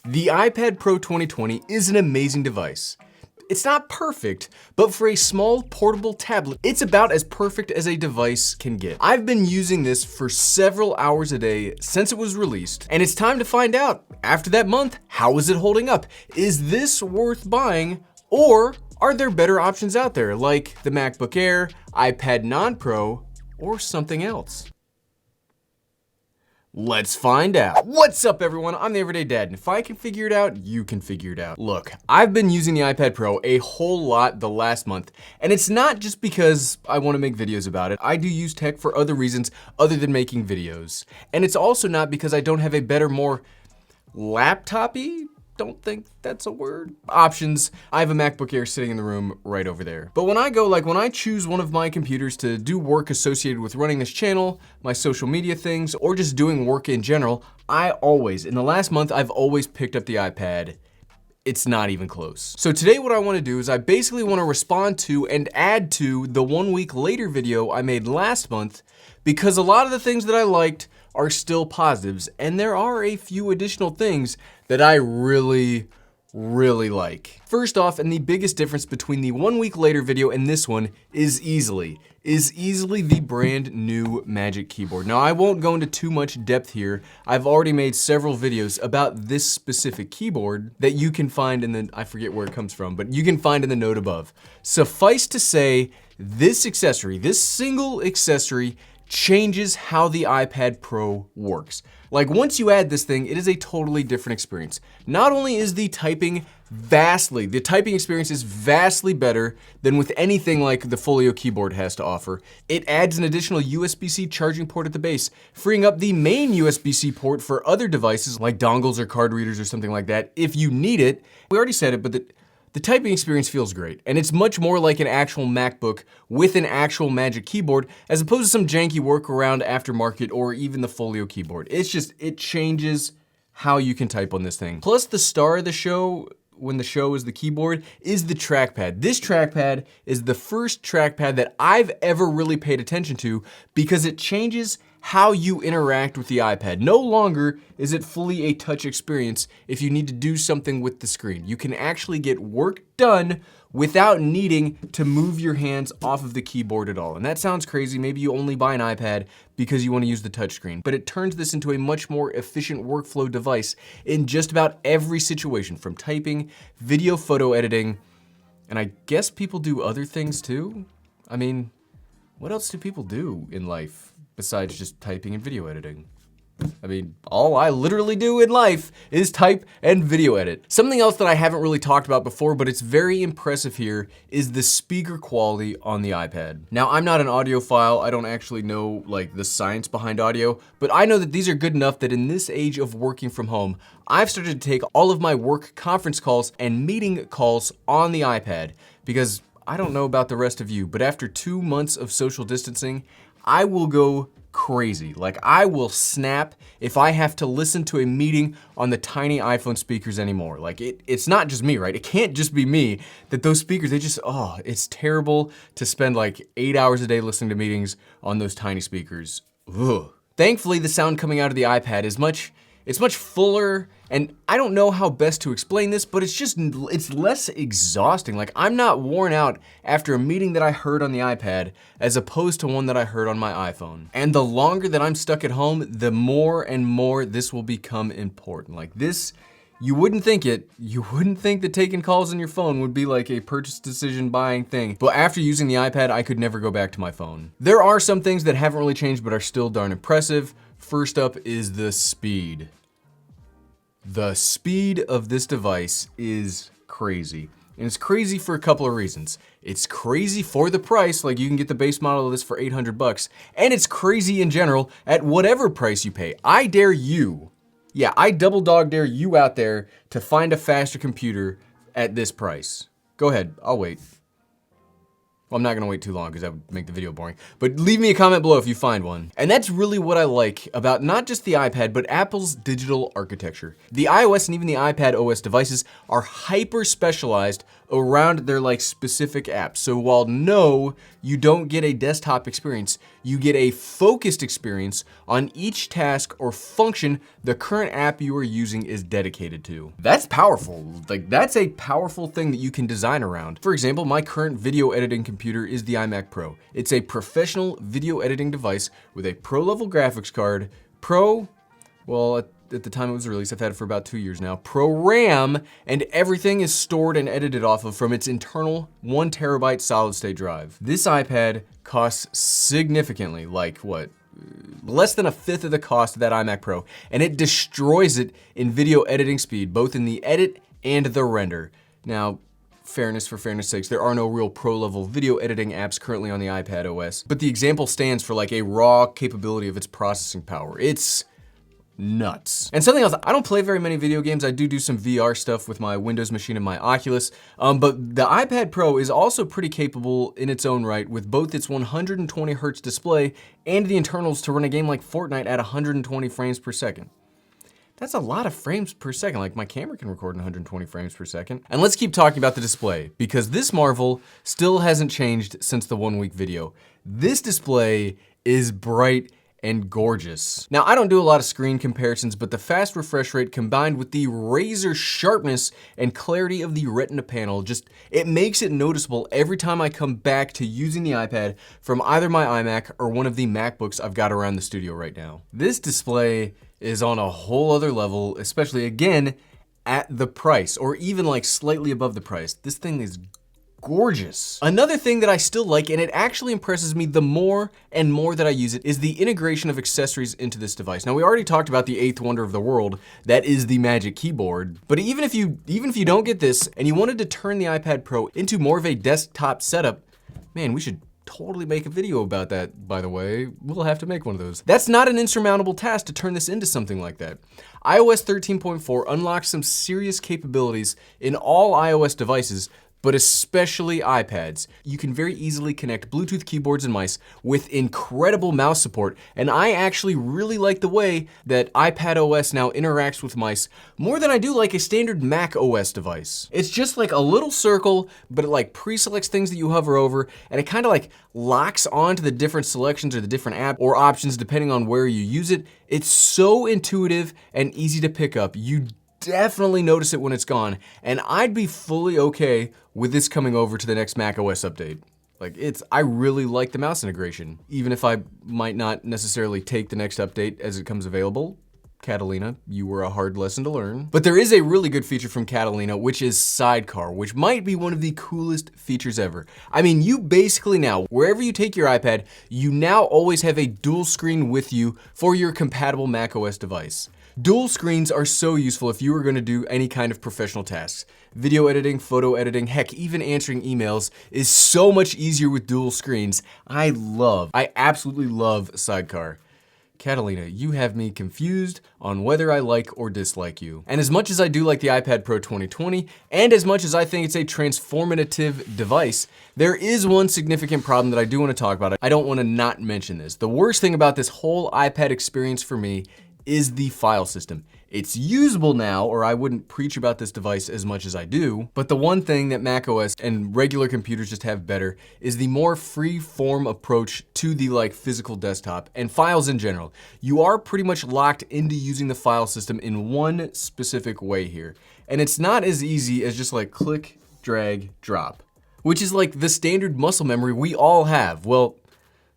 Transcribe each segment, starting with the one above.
The iPad Pro 2020 is an amazing device. It's not perfect, but for a small portable tablet, it's about as perfect as a device can get. I've been using this for several hours a day since it was released, and it's time to find out, after that month, how is it holding up? Is this worth buying, or are there better options out there, like the MacBook Air, iPad non-Pro, or something else? Let's find out. What's up, everyone? I'm the Everyday Dad, and if I can figure it out, you can figure it out. Look, I've been using the iPad Pro a whole lot the last month, and it's not just because I want to make videos about it. I do use tech for other reasons other than making videos. And it's also not because I don't have a better, more laptop-y, don't think that's a word, options. I have a MacBook Air sitting in the room right over there. But when I choose one of my computers to do work associated with running this channel, my social media things, or just doing work in general, in the last month, I've always picked up the iPad. It's not even close. So today what I want to do is I basically want to respond to and add to the 1 week later video I made last month, because a lot of the things that I liked are still positives, and there are a few additional things that I really like. First off, and the biggest difference between the 1 week later video and this one is easily the brand new Magic Keyboard. Now, I won't go into too much depth here. I've already made several videos about this specific keyboard that you can find in the, I forget where it comes from, but you can find in the note above. Suffice to say, this single accessory changes how the iPad Pro works. Like, once you add this thing, it is a totally different experience. Not only is the typing experience is vastly better than with anything like the Folio keyboard has to offer. It adds an additional USB-C charging port at the base, freeing up the main USB-C port for other devices like dongles or card readers or something like that if you need it. We already said it, but the typing experience feels great, and it's much more like an actual MacBook with an actual Magic Keyboard, as opposed to some janky workaround aftermarket or even the Folio keyboard. It changes how you can type on this thing. Plus, the star of the show, when the show is the keyboard, is the trackpad. This trackpad is the first trackpad that I've ever really paid attention to, because it changes how you interact with the iPad. No longer is it fully a touch experience if you need to do something with the screen. You can actually get work done without needing to move your hands off of the keyboard at all. And that sounds crazy. Maybe you only buy an iPad because you want to use the touchscreen, but it turns this into a much more efficient workflow device in just about every situation, from typing, video, photo editing, and I guess people do other things too. I mean, what else do people do in life besides just typing and video editing? I mean, all I literally do in life is type and video edit. Something else that I haven't really talked about before, but it's very impressive here, is the speaker quality on the iPad. Now, I'm not an audiophile. I don't actually know like the science behind audio, but I know that these are good enough that in this age of working from home, I've started to take all of my work conference calls and meeting calls on the iPad, because I don't know about the rest of you, but after 2 months of social distancing, I will go crazy. Like, I will snap if I have to listen to a meeting on the tiny iPhone speakers anymore. Like, it's not just me, right? It can't just be me that those speakers, it's terrible to spend like 8 hours a day listening to meetings on those tiny speakers. Ugh. Thankfully, the sound coming out of the iPad is much fuller, and I don't know how best to explain this, but it's less exhausting. Like, I'm not worn out after a meeting that I heard on the iPad as opposed to one that I heard on my iPhone. And the longer that I'm stuck at home, the more and more this will become important. Like this, you wouldn't think that taking calls on your phone would be like a purchase decision buying thing. But after using the iPad, I could never go back to my phone. There are some things that haven't really changed but are still darn impressive. First up is the speed. The speed of this device is crazy. And it's crazy for a couple of reasons. It's crazy for the price, like you can get the base model of this for 800 bucks, and it's crazy in general at whatever price you pay. I dare you, I double dog dare you out there to find a faster computer at this price. Go ahead, I'll wait. Well, I'm not gonna wait too long because that would make the video boring, but leave me a comment below if you find one. And that's really what I like about not just the iPad, but Apple's digital architecture. The iOS and even the iPad OS devices are hyper specialized around their like specific apps. So while no, you don't get a desktop experience, you get a focused experience on each task or function the current app you are using is dedicated to. That's powerful. Like, that's a powerful thing that you can design around. For example, my current video editing computer is the iMac Pro. It's a professional video editing device with a pro-level graphics card, well, at the time it was released, I've had it for about 2 years now, Pro RAM, and everything is stored and edited off of from its internal 1 terabyte solid state drive. This iPad costs significantly, like what? Less than a fifth of the cost of that iMac Pro, and it destroys it in video editing speed, both in the edit and the render. Now, for fairness sakes, there are no real pro-level video editing apps currently on the iPad OS, but the example stands for like a raw capability of its processing power. It's nuts. And something else, I don't play very many video games. I do some VR stuff with my Windows machine and my Oculus, but the iPad Pro is also pretty capable in its own right with both its 120 hertz display and the internals to run a game like Fortnite at 120 frames per second. That's a lot of frames per second. Like, my camera can record in 120 frames per second. And let's keep talking about the display, because this marvel still hasn't changed since the 1 week video. This display is bright and gorgeous. Now, I don't do a lot of screen comparisons, but the fast refresh rate combined with the razor sharpness and clarity of the Retina panel, it makes it noticeable every time I come back to using the iPad from either my iMac or one of the MacBooks I've got around the studio right now. This display is on a whole other level, especially again, at the price, or even like slightly above the price. This thing is gorgeous. Another thing that I still like, and it actually impresses me the more and more that I use it, is the integration of accessories into this device. Now, we already talked about the eighth wonder of the world, that is the Magic Keyboard. But even if you don't get this and you wanted to turn the iPad Pro into more of a desktop setup, man, we should totally make a video about that, by the way. We'll have to make one of those. That's not an insurmountable task to turn this into something like that. iOS 13.4 unlocks some serious capabilities in all iOS devices, but especially iPads. You can very easily connect Bluetooth keyboards and mice with incredible mouse support, and I actually really like the way that iPad OS now interacts with mice more than I do like a standard Mac OS device. It's just like a little circle, but it like pre-selects things that you hover over, and it kind of like locks onto the different selections or the different app or options depending on where you use it. It's so intuitive and easy to pick up. You definitely notice it when it's gone, and I'd be fully okay with this coming over to the next Mac OS update. Like, I really like the mouse integration. Even if I might not necessarily take the next update as it comes available. Catalina, you were a hard lesson to learn. But there is a really good feature from Catalina, which is sidecar, which might be one of the coolest features ever. I mean, you basically now, wherever you take your iPad, you now always have a dual screen with you for your compatible macOS device. Dual screens are so useful if you are going to do any kind of professional tasks. Video editing, photo editing, heck, even answering emails is so much easier with dual screens. I absolutely love Sidecar. Catalina, you have me confused on whether I like or dislike you. And as much as I do like the iPad Pro 2020, and as much as I think it's a transformative device, there is one significant problem that I do want to talk about. I don't want to not mention this. The worst thing about this whole iPad experience for me is the file system. It's usable now, or I wouldn't preach about this device as much as I do, but the one thing that macOS and regular computers just have better is the more free-form approach to the physical desktop and files in general. You are pretty much locked into using the file system in one specific way here. And it's not as easy as just click, drag, drop, which is the standard muscle memory we all have. Well,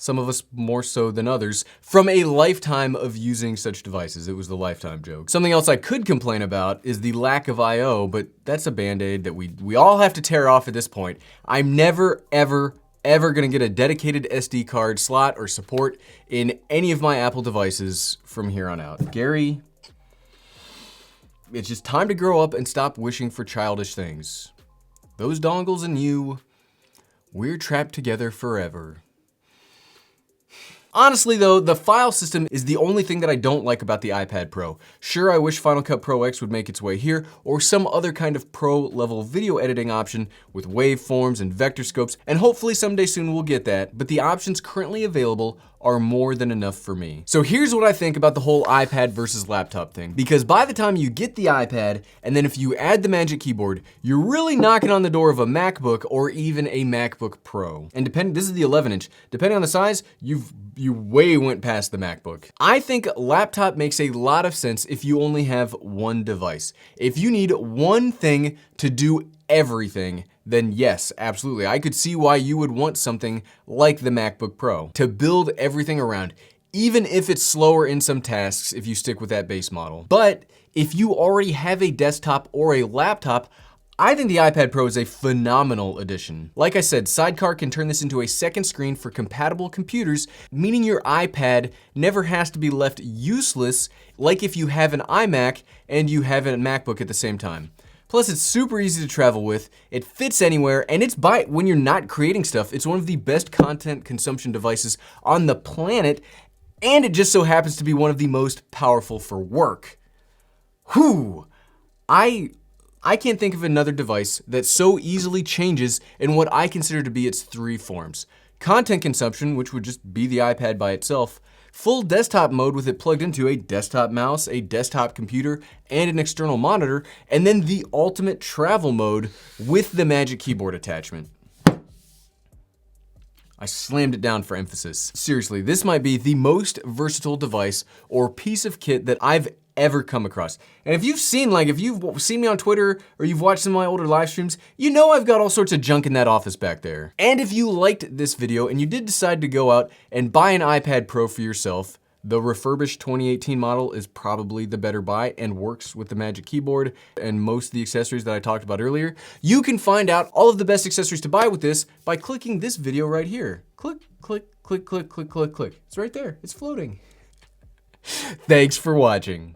some of us more so than others, from a lifetime of using such devices. It was the lifetime joke. Something else I could complain about is the lack of I/O, but that's a band-aid that we all have to tear off at this point. I'm never, ever gonna get a dedicated SD card slot or support in any of my Apple devices from here on out. Gary, it's just time to grow up and stop wishing for childish things. Those dongles and you, we're trapped together forever. Honestly though, the file system is the only thing that I don't like about the iPad Pro. Sure, I wish Final Cut Pro X would make its way here, or some other kind of pro level video editing option with waveforms and vector scopes, and hopefully someday soon we'll get that, but the options currently available are more than enough for me. So here's what I think about the whole iPad versus laptop thing. Because by the time you get the iPad, and then if you add the Magic Keyboard, you're really knocking on the door of a MacBook or even a MacBook Pro. And this is the 11-inch. Depending on the size, you way went past the MacBook. I think laptop makes a lot of sense if you only have one device. If you need one thing to do everything, then yes, absolutely. I could see why you would want something like the MacBook Pro to build everything around, even if it's slower in some tasks if you stick with that base model. But if you already have a desktop or a laptop, I think the iPad Pro is a phenomenal addition. Like I said, Sidecar can turn this into a second screen for compatible computers, meaning your iPad never has to be left useless like if you have an iMac and you have a MacBook at the same time. Plus, it's super easy to travel with, it fits anywhere, and when you're not creating stuff, it's one of the best content consumption devices on the planet, and it just so happens to be one of the most powerful for work. Whew! I can't think of another device that so easily changes in what I consider to be its three forms. Content consumption, which would just be the iPad by itself, full desktop mode with it plugged into a desktop mouse, a desktop computer, and an external monitor, and then the ultimate travel mode with the Magic Keyboard attachment. I slammed it down for emphasis. Seriously, this might be the most versatile device or piece of kit that I've ever come across. And if you've seen me on Twitter or you've watched some of my older live streams, you know I've got all sorts of junk in that office back there. And if you liked this video and you did decide to go out and buy an iPad Pro for yourself, the refurbished 2018 model is probably the better buy and works with the Magic Keyboard and most of the accessories that I talked about earlier. You can find out all of the best accessories to buy with this by clicking this video right here. Click, click, click, click, click, click, click. It's right there, it's floating. Thanks for watching.